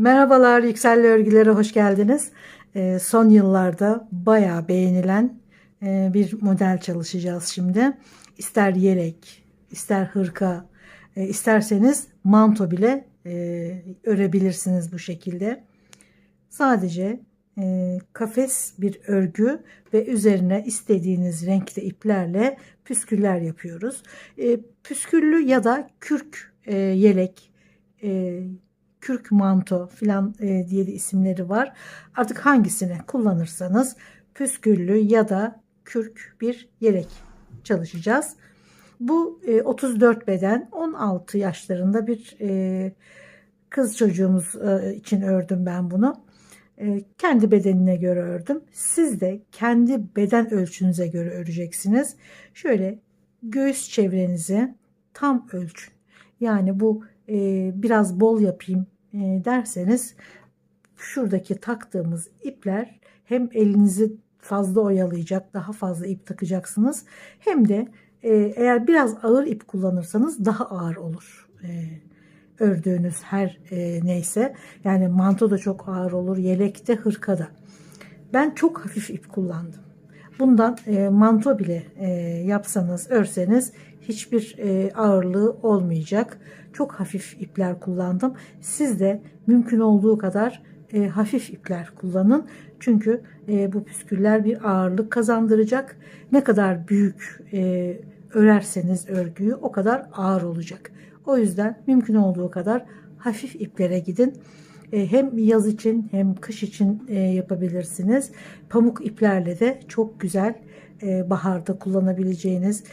Merhabalar, Yüksel'le örgülere hoş geldiniz. Son yıllarda bayağı beğenilen bir model çalışacağız şimdi. İster yelek, ister hırka, isterseniz manto bile örebilirsiniz bu şekilde. Sadece kafes bir örgü ve üzerine istediğiniz renkte iplerle püsküller yapıyoruz. Püsküllü ya da kürk yelek, kürk manto filan diye de isimleri var. Artık hangisini kullanırsanız püsküllü ya da kürk bir yelek çalışacağız. Bu 34 beden 16 yaşlarında bir kız çocuğumuz için ördüm ben bunu. Kendi bedenine göre ördüm. Siz de kendi beden ölçünüze göre öreceksiniz. Şöyle göğüs çevrenizi tam ölçün. Yani bu biraz bol yapayım derseniz şuradaki taktığımız ipler hem elinizi fazla oyalayacak, daha fazla ip takacaksınız. Hem de eğer biraz ağır ip kullanırsanız daha ağır olur. Ördüğünüz her neyse. Yani manto da çok ağır olur, yelekte, hırkada. Ben çok hafif ip kullandım. Bundan manto bile yapsanız, örseniz hiçbir ağırlığı olmayacak. Çok hafif ipler kullandım. Siz de mümkün olduğu kadar hafif ipler kullanın. Çünkü bu püsküller bir ağırlık kazandıracak. Ne kadar büyük örerseniz örgüyü o kadar ağır olacak. O yüzden mümkün olduğu kadar hafif iplere gidin. Hem yaz için hem kış için yapabilirsiniz. Pamuk iplerle de çok güzel baharda kullanabileceğiniz,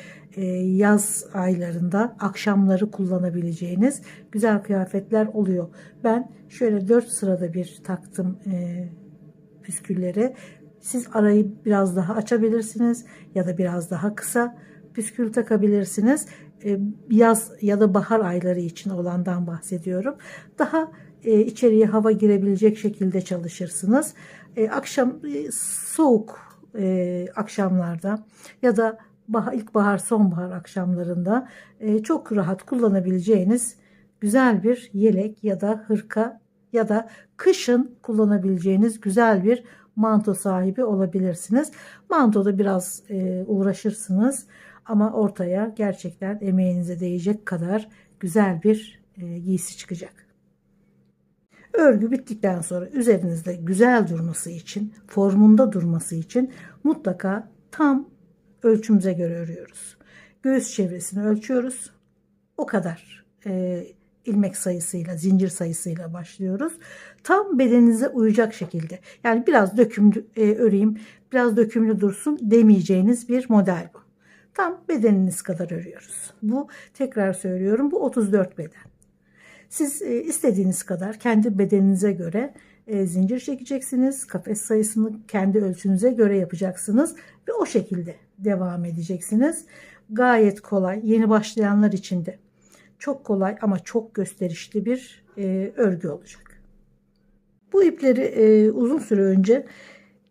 yaz aylarında akşamları kullanabileceğiniz güzel kıyafetler oluyor. Ben şöyle 4 sırada bir taktım püskülleri. Siz arayı biraz daha açabilirsiniz ya da biraz daha kısa püskül takabilirsiniz. Yaz ya da bahar ayları için olandan bahsediyorum. Daha içeriye hava girebilecek şekilde çalışırsınız. Akşam soğuk akşamlarda ya da ilkbahar sonbahar akşamlarında çok rahat kullanabileceğiniz güzel bir yelek ya da hırka ya da kışın kullanabileceğiniz güzel bir manto sahibi olabilirsiniz. Mantoda biraz uğraşırsınız ama ortaya gerçekten emeğinize değecek kadar güzel bir giysi çıkacak. Örgü bittikten sonra üzerinizde güzel durması için, formunda durması için mutlaka tam ölçümüze göre örüyoruz. Göğüs çevresini ölçüyoruz. O kadar ilmek sayısıyla, zincir sayısıyla başlıyoruz. Tam bedeninize uyacak şekilde. Yani biraz dökümlü öreyim, biraz dökümlü dursun demeyeceğiniz bir model bu. Tam bedeniniz kadar örüyoruz. Bu, tekrar söylüyorum, bu 34 beden. Siz istediğiniz kadar kendi bedeninize göre zincir çekeceksiniz. Kafes sayısını kendi ölçünüze göre yapacaksınız ve o şekilde devam edeceksiniz. Gayet kolay. Yeni başlayanlar için de çok kolay ama çok gösterişli bir örgü olacak. Bu ipleri uzun süre önce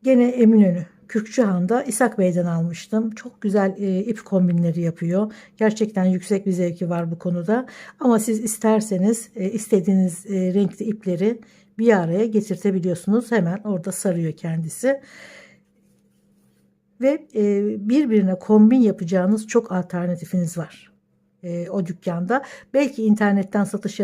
gene Eminönü Kürkçühan'da İshak Bey'den almıştım. Çok güzel ip kombinleri yapıyor. Gerçekten yüksek bir zevki var bu konuda. Ama siz isterseniz istediğiniz renkli ipleri bir araya getirtebiliyorsunuz. Hemen orada sarıyor kendisi. Ve birbirine kombin yapacağınız çok alternatifiniz var. O dükkanda. Belki internetten satış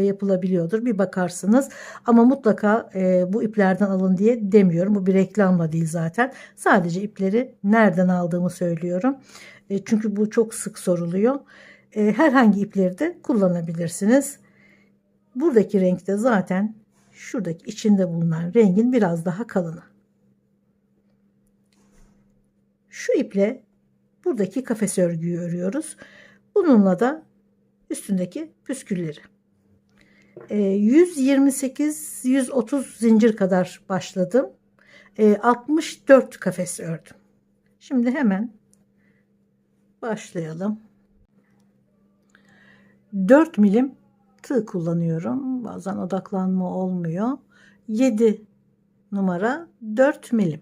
yapılabiliyordur. Bir bakarsınız. Ama mutlaka bu iplerden alın diye demiyorum. Bu bir reklamla değil zaten. Sadece ipleri nereden aldığımı söylüyorum. Çünkü bu çok sık soruluyor. Herhangi ipleri de kullanabilirsiniz. Buradaki renk de zaten şuradaki içinde bulunan rengin biraz daha kalını. Şu iple buradaki kafes örgüyü örüyoruz. Bununla da üstündeki püskülleri. 128-130 zincir kadar başladım. 64 kafes ördüm. Şimdi hemen başlayalım. 4 milim tığ kullanıyorum. Bazen odaklanma olmuyor. 7 numara 4 milim.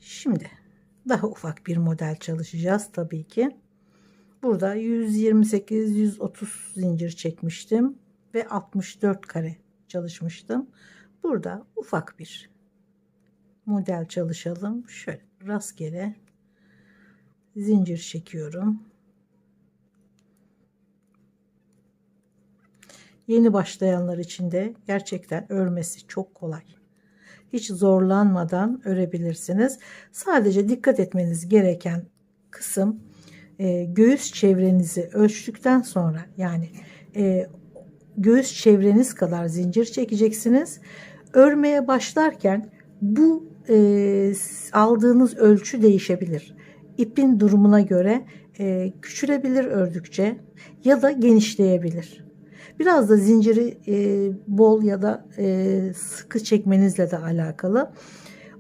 Şimdi daha ufak bir model çalışacağız tabii ki. Burada 128-130 zincir çekmiştim ve 64 kare çalışmıştım. Burada ufak bir model çalışalım. Şöyle rastgele zincir çekiyorum. Yeni başlayanlar için de gerçekten örmesi çok kolay. Hiç zorlanmadan örebilirsiniz. Sadece dikkat etmeniz gereken kısım göğüs çevrenizi ölçtükten sonra, yani göğüs çevreniz kadar zincir çekeceksiniz. Örmeye başlarken bu aldığınız ölçü değişebilir. İpin durumuna göre küçülebilir ördükçe ya da genişleyebilir. Biraz da zinciri bol ya da sıkı çekmenizle de alakalı.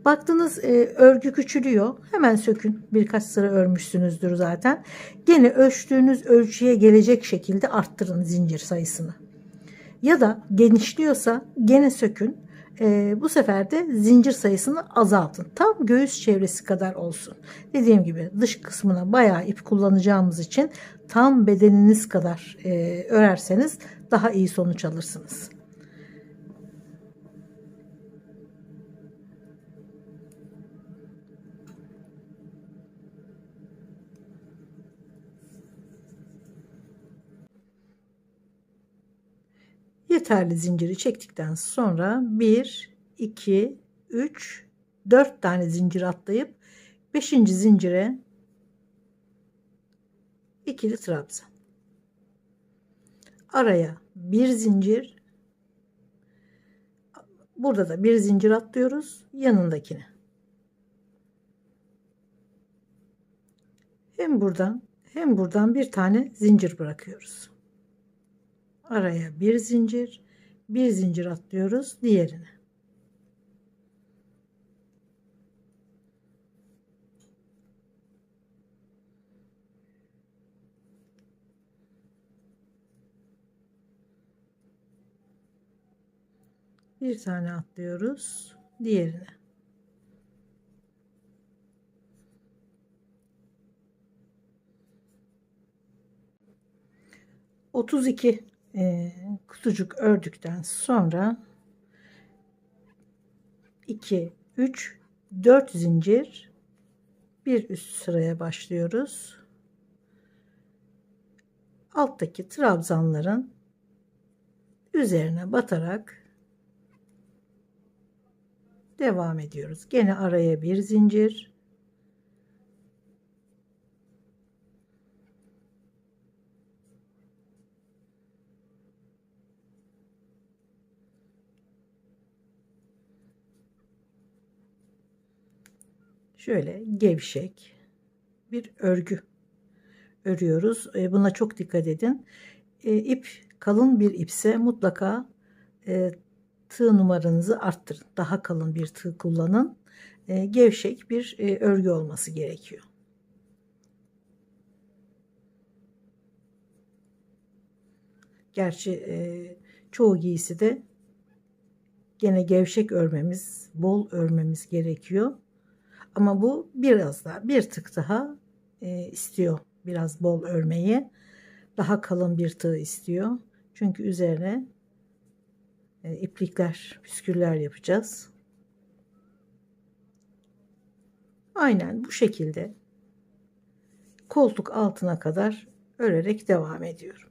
Baktınız örgü küçülüyor. Hemen sökün. Birkaç sıra örmüşsünüzdür zaten. Gene ölçtüğünüz ölçüye gelecek şekilde arttırın zincir sayısını. Ya da genişliyorsa gene sökün. Bu sefer de zincir sayısını azaltın. Tam göğüs çevresi kadar olsun. Dediğim gibi dış kısmına bayağı ip kullanacağımız için tam bedeniniz kadar örerseniz daha iyi sonuç alırsınız. Yeterli zinciri çektikten sonra 1, 2, 3, 4 tane zincir atlayıp 5. zincire ikili trabzan. Araya bir zincir. Burada da bir zincir atlıyoruz yanındakine. Hem buradan bir tane zincir bırakıyoruz. Araya bir zincir atlıyoruz diğerine. Bir tane atlıyoruz diğerine. ...32 kutucuk ördükten sonra 2, 3, 4 zincir, bir üst sıraya başlıyoruz. Alttaki trabzanların üzerine batarak devam ediyoruz. Gene araya bir zincir. Şöyle gevşek bir örgü örüyoruz. Buna çok dikkat edin. İp kalın bir ipse mutlaka tığ numaranızı arttırın. Daha kalın bir tığ kullanın. Gevşek bir örgü olması gerekiyor. Gerçi çoğu giysi de gene gevşek örmemiz, bol örmemiz gerekiyor. Ama bu biraz daha, bir tık daha istiyor. Biraz bol örmeyi. Daha kalın bir tığ istiyor. Çünkü üzerine iplikler, püsküller yapacağız. Aynen bu şekilde koltuk altına kadar örerek devam ediyorum.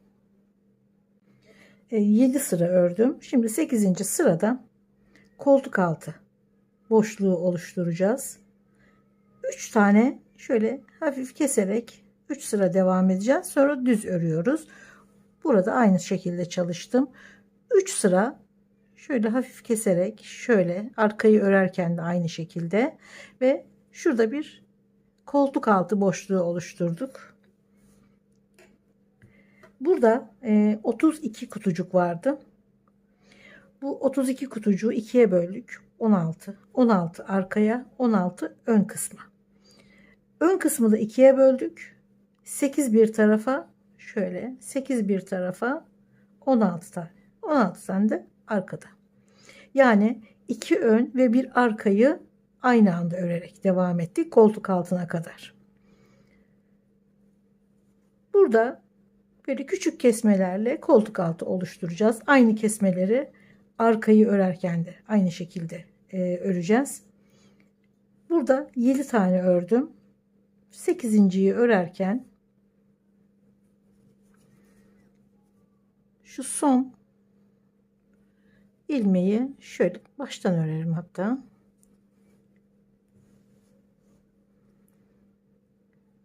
7 sıra ördüm. Şimdi 8. sırada koltuk altı boşluğu oluşturacağız. 3 tane şöyle hafif keserek 3 sıra devam edeceğiz. Sonra düz örüyoruz. Burada aynı şekilde çalıştım. 3 sıra şöyle hafif keserek şöyle arkayı örerken de aynı şekilde ve şurada bir koltuk altı boşluğu oluşturduk. Burada 32 kutucuk vardı. Bu 32 kutucuğu ikiye böldük. 16. 16 arkaya, 16 ön kısma. Ön kısmı da ikiye böldük. 8 bir tarafa, şöyle 8 bir tarafa, 16 tane. 16 tane de arkada. Yani 2 ön ve bir arkayı aynı anda örerek devam ettik koltuk altına kadar. Burada böyle küçük kesmelerle koltuk altı oluşturacağız. Aynı kesmeleri Arkayı örerken de aynı şekilde öreceğiz. Burada 7 tane ördüm. 8.'yi örerken şu son ilmeği şöyle baştan örerim hatta.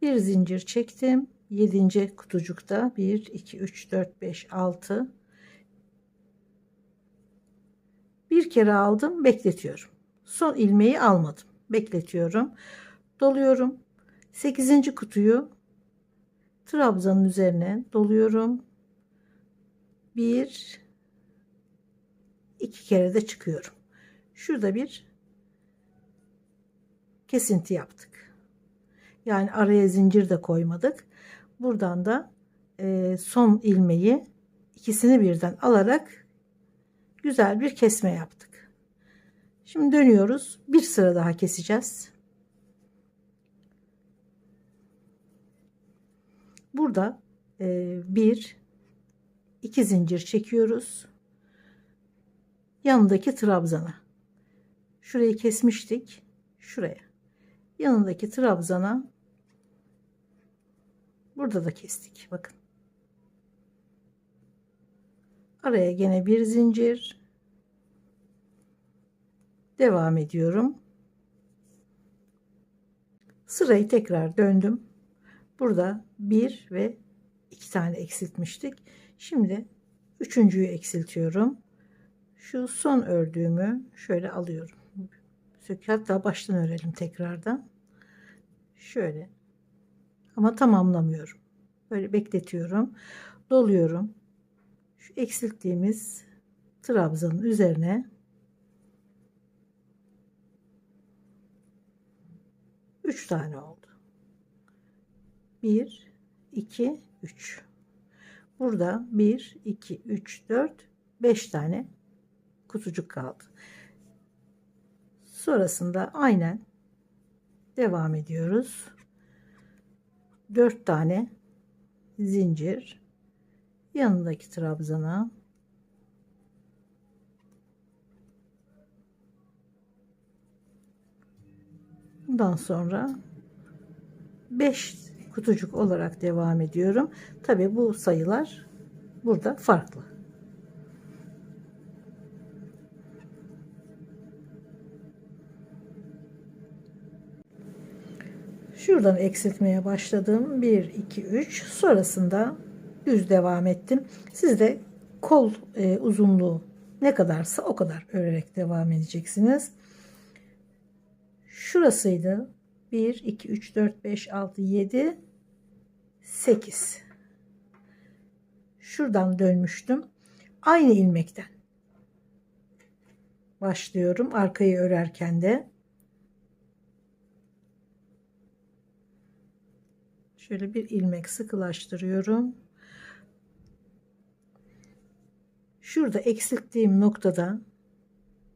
Bir zincir çektim. 7. kutucukta 1 2 3 4 5 6 bir kere aldım, bekletiyorum. Son ilmeği almadım, bekletiyorum, doluyorum. 8. kutuyu trabzanın üzerine doluyorum. 1 2 kere de çıkıyorum. Şurada bir kesinti yaptık. Yani araya zincir de koymadık. Buradan da son ilmeği ikisini birden alarak güzel bir kesme yaptık. Şimdi dönüyoruz. Bir sıra daha keseceğiz. Burada bir iki zincir çekiyoruz. Yanındaki trabzana. Şurayı kesmiştik. Şuraya. Yanındaki trabzana burada da kestik. Bakın. Araya gene bir zincir. Devam ediyorum. Sırayı tekrar döndüm. Burada bir ve iki tane eksiltmiştik. Şimdi üçüncüyü eksiltiyorum. Şu son ördüğümü şöyle alıyorum. Hatta baştan örelim tekrardan. Şöyle. Ama tamamlamıyorum. Böyle bekletiyorum. Doluyorum. Şu eksilttiğimiz trabzanın üzerine 3 tane oldu. 1 2 3. Burada 1 2 3 4 5 tane kutucuk kaldı. Sonrasında aynen devam ediyoruz. 4 tane zincir yanındaki trabzana, bundan sonra 5 kutucuk olarak devam ediyorum. Tabi bu sayılar burada farklı. Şuradan eksiltmeye başladım. 1 2 3, sonrasında düz devam ettim. Siz de kol uzunluğu ne kadarsa o kadar örerek devam edeceksiniz. Şurasıydı. 1 2 3 4 5 6 7 8. Şuradan dönmüştüm. Aynı ilmekten başlıyorum. Arkayı örerken de şöyle bir ilmek sıkılaştırıyorum. Şurada eksilttiğim noktada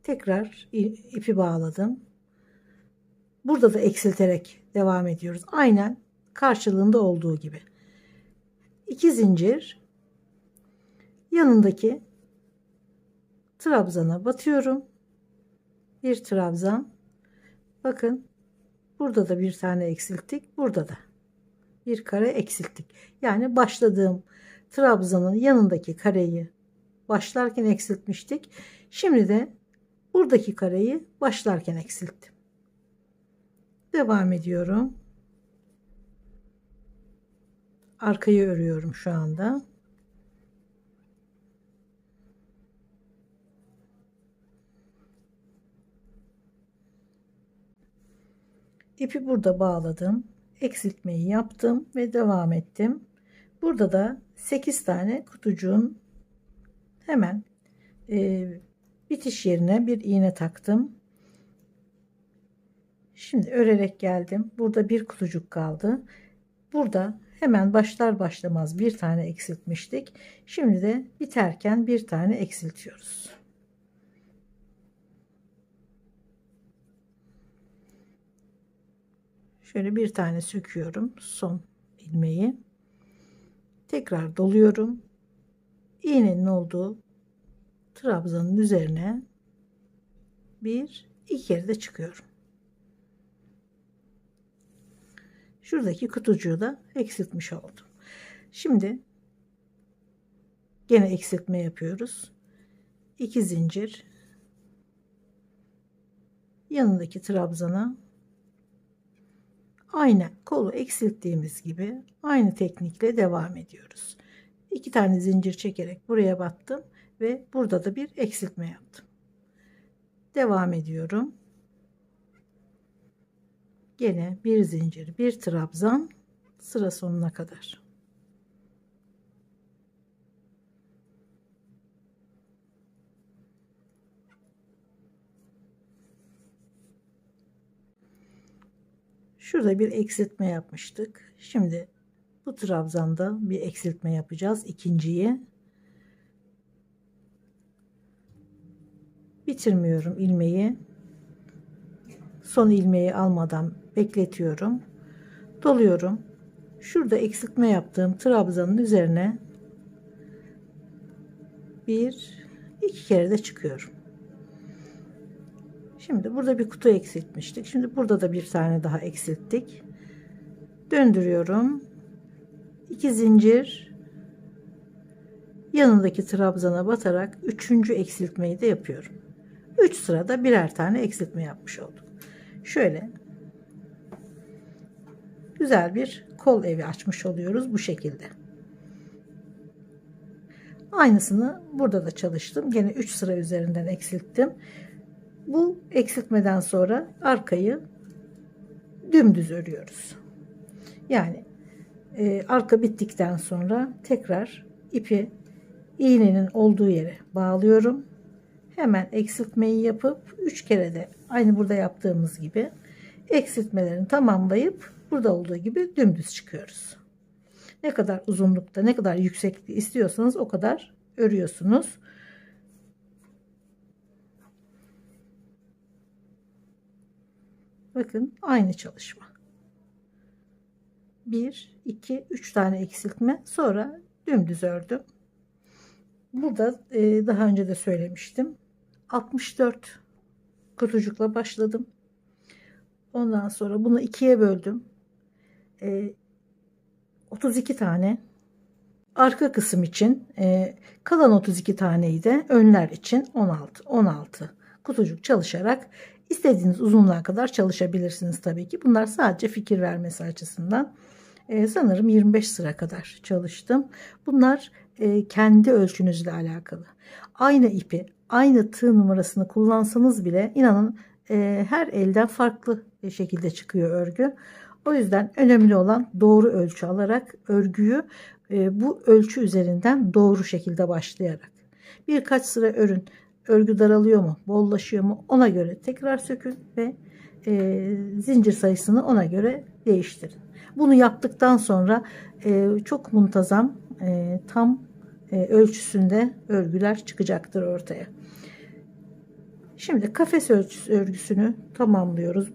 tekrar ipi bağladım. Burada da eksilterek devam ediyoruz. Aynen karşılığında olduğu gibi. 2 zincir yanındaki trabzana batıyorum. Bir trabzan. Bakın burada da bir tane eksilttik. Burada da bir kare eksilttik. Yani başladığım trabzanın yanındaki kareyi başlarken eksiltmiştik. Şimdi de buradaki kareyi başlarken eksilttim. Devam ediyorum. Arkayı örüyorum şu anda. İpi burada bağladım. Eksiltmeyi yaptım ve devam ettim. Burada da 8 tane kutucuğun hemen bitiş yerine bir iğne taktım. Şimdi örerek geldim. Burada bir kutucuk kaldı. Burada hemen başlar başlamaz bir tane eksiltmiştik. Şimdi de biterken bir tane eksiltiyoruz. Şöyle bir tane söküyorum son ilmeği. Tekrar doluyorum. İğnenin olduğu trabzanın üzerine iki kere de çıkıyorum. Şuradaki kutucuğu da eksiltmiş oldum. Şimdi gene eksiltme yapıyoruz. 2 zincir, yanındaki trabzana aynı kolu eksilttiğimiz gibi aynı teknikle devam ediyoruz. 2 tane zincir çekerek buraya battım ve burada da bir eksiltme yaptım. Devam ediyorum. Gene bir zincir, bir trabzan sıra sonuna kadar. Şurada bir eksiltme yapmıştık. Şimdi bu trabzanda bir eksiltme yapacağız. İkinciyi bitirmiyorum ilmeği. Son ilmeği almadan bekletiyorum. Doluyorum. Şurada eksiltme yaptığım trabzanın üzerine iki kere de çıkıyorum. Şimdi burada bir kutu eksiltmiştik. Şimdi burada da bir tane daha eksilttik. Döndürüyorum. 2 zincir, yanındaki trabzana batarak 3. eksiltmeyi de yapıyorum. 3 sırada birer tane eksiltme yapmış olduk. Şöyle güzel bir kol evi açmış oluyoruz bu şekilde. Aynısını burada da çalıştım. Gene 3 sıra üzerinden eksilttim. Bu eksiltmeden sonra arkayı dümdüz örüyoruz. Yani arka bittikten sonra tekrar ipi iğnenin olduğu yere bağlıyorum. Hemen eksiltmeyi yapıp 3 kere de aynı burada yaptığımız gibi eksiltmelerini tamamlayıp burada olduğu gibi dümdüz çıkıyoruz. Ne kadar uzunlukta, ne kadar yükseklikte istiyorsanız o kadar örüyorsunuz. Bakın aynı çalışma. 1, 2, 3 tane eksiltme, sonra dümdüz ördüm. Burada daha önce de söylemiştim. 64 kutucukla başladım. Ondan sonra bunu ikiye böldüm. 32 tane arka kısım için, kalan 32 taneyi de önler için 16 kutucuk çalışarak istediğiniz uzunluğa kadar çalışabilirsiniz tabii ki. Bunlar sadece fikir vermesi açısından. Sanırım 25 sıra kadar çalıştım. Bunlar kendi ölçünüzle alakalı. Aynı ipi, aynı tığ numarasını kullansanız bile inanın her elden farklı şekilde çıkıyor örgü. O yüzden önemli olan doğru ölçü alarak örgüyü bu ölçü üzerinden doğru şekilde başlayarak. Birkaç sıra örün. Örgü daralıyor mu, bollaşıyor mu, ona göre tekrar sökün ve zincir sayısını ona göre değiştirin. Bunu yaptıktan sonra çok muntazam, tam ölçüsünde örgüler çıkacaktır ortaya. Şimdi kafes örgüsünü tamamlıyoruz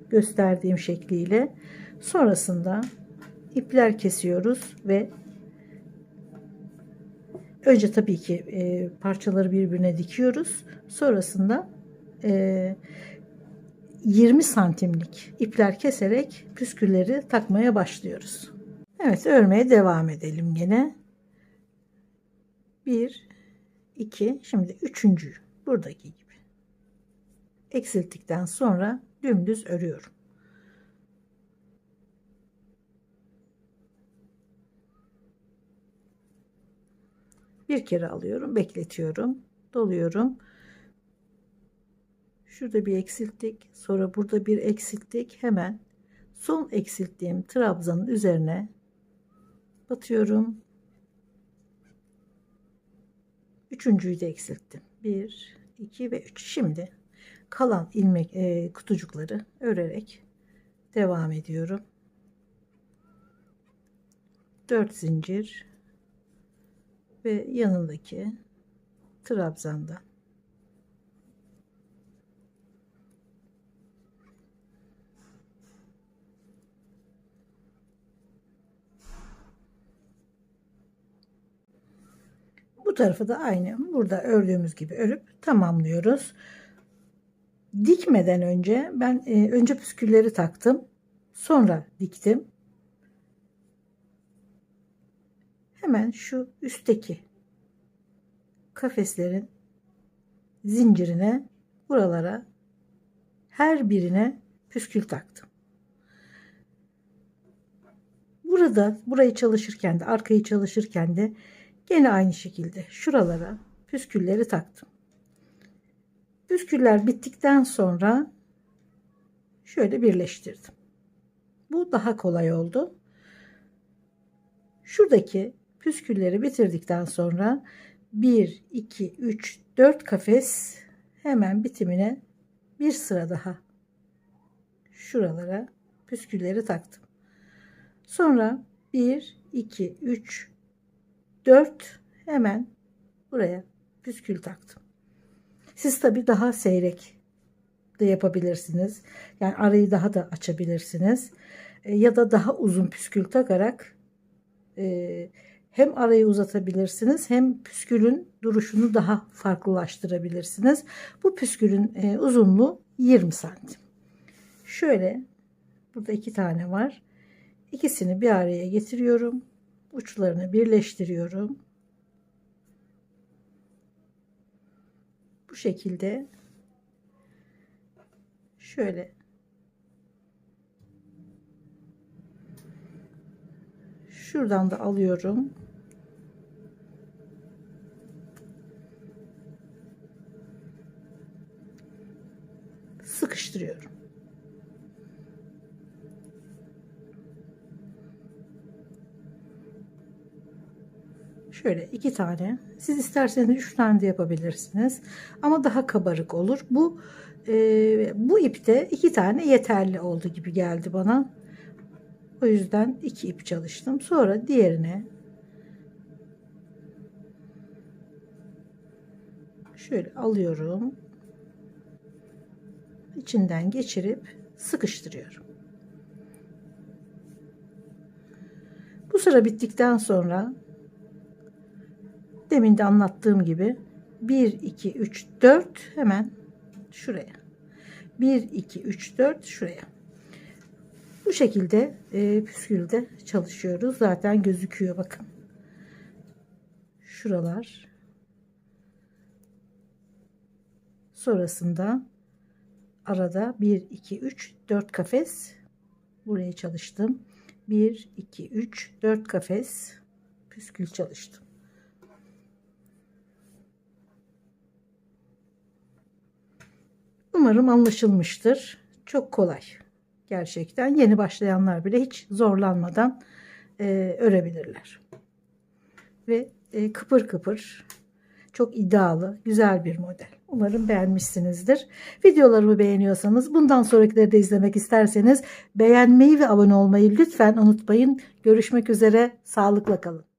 gösterdiğim şekliyle. Sonrasında ipler kesiyoruz ve önce tabii ki parçaları birbirine dikiyoruz. Sonrasında 20 santimlik ipler keserek püskülleri takmaya başlıyoruz. Evet, örmeye devam edelim gene. 1, 2, şimdi üçüncüyü buradaki gibi eksilttikten sonra dümdüz örüyorum. Bir kere alıyorum, bekletiyorum, doluyorum. Şurada bir eksilttik, sonra burada bir eksilttik. Hemen son eksilttiğim trabzanın üzerine batıyorum. Üçüncüyü de eksilttim. 1, 2 ve 3. Şimdi kalan ilmek kutucukları örerek devam ediyorum. 4 zincir ve yanındaki trabzandan Bu tarafı da aynı burada ördüğümüz gibi örüp tamamlıyoruz. Dikmeden önce ben önce püskülleri taktım. Sonra diktim. Hemen şu üstteki kafeslerin zincirine, buralara, her birine püskül taktım. Burayı çalışırken de, arkayı çalışırken de gene aynı şekilde şuralara püskülleri taktım. Püsküller bittikten sonra şöyle birleştirdim. Bu daha kolay oldu. Şuradaki püskülleri bitirdikten sonra 1, 2, 3, 4 kafes hemen bitimine bir sıra daha şuralara püskülleri taktım. Sonra 1, 2, 3, 4 hemen buraya püskül taktım. Siz tabi daha seyrek de yapabilirsiniz. Yani arayı daha da açabilirsiniz. Ya da daha uzun püskül takarak hem arayı uzatabilirsiniz hem püskülün duruşunu daha farklılaştırabilirsiniz. Bu püskülün uzunluğu 20 santim. Şöyle burada 2 tane var. İkisini bir araya getiriyorum. Uçlarını birleştiriyorum. Bu şekilde şöyle şuradan da alıyorum. Sıkıştırıyorum. Şöyle 2 tane. Siz isterseniz 3 tane de yapabilirsiniz. Ama daha kabarık olur. Bu ipte 2 tane yeterli oldu gibi geldi bana. O yüzden 2 ip çalıştım. Sonra diğerine şöyle alıyorum. İçinden geçirip sıkıştırıyorum. Bu sıra bittikten sonra demin de anlattığım gibi 1, 2, 3, 4 hemen şuraya. 1, 2, 3, 4 şuraya. Bu şekilde püskülde çalışıyoruz. Zaten gözüküyor bakın. Şuralar. Sonrasında arada 1, 2, 3, 4 kafes. Buraya çalıştım. 1, 2, 3, 4 kafes püskül çalıştım. Umarım anlaşılmıştır. Çok kolay. Gerçekten yeni başlayanlar bile hiç zorlanmadan örebilirler. Ve kıpır kıpır, çok iddialı, güzel bir model. Umarım beğenmişsinizdir. Videolarımı beğeniyorsanız, bundan sonrakileri de izlemek isterseniz beğenmeyi ve abone olmayı lütfen unutmayın. Görüşmek üzere, sağlıkla kalın.